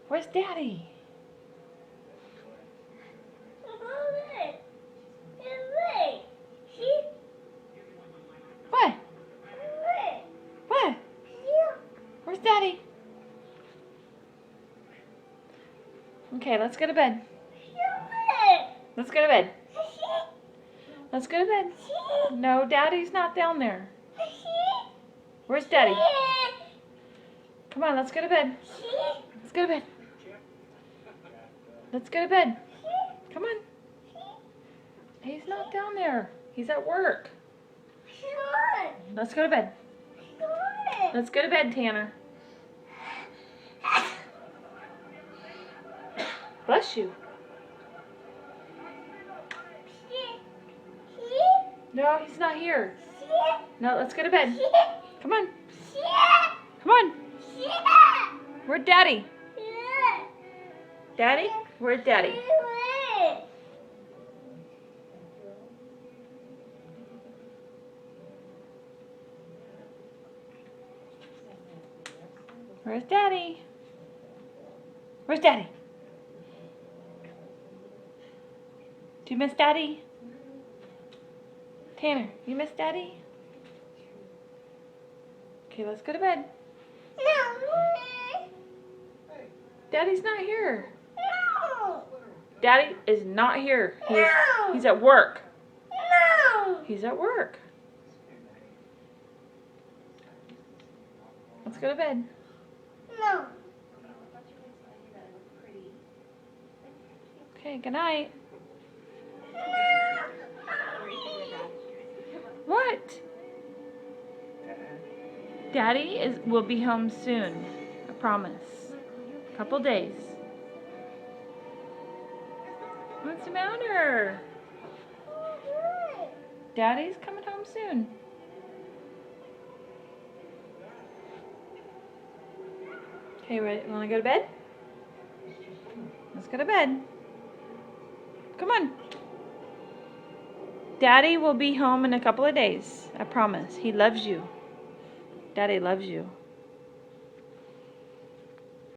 Where's Daddy? What? What? Where's Daddy? Okay, let's go to bed. Let's go to bed. Let's go to bed. No, Daddy's not down there. Where's Daddy? Come on, let's go to bed. Let's go to bed. Let's go to bed. Come on. He's not down there. He's at work. Let's go to bed. Let's go to bed, Tanner. Bless you. No, he's not here. No, let's go to bed. Come on. Come on. Where's Daddy? Daddy? Where's Daddy? Where's Daddy? Where's Daddy? Do you miss Daddy? Tanner, you miss Daddy? Okay, let's go to bed. Daddy's not here. Daddy is not here. He's at work. He's at work. Let's go to bed. Okay, good night. What? Daddy will be home soon. I promise. A couple days. What's the matter? Daddy's coming home soon. Okay, ready? Want to go to bed? Let's go to bed. Come on. Daddy will be home in a couple of days. I promise. He loves you. Daddy loves you.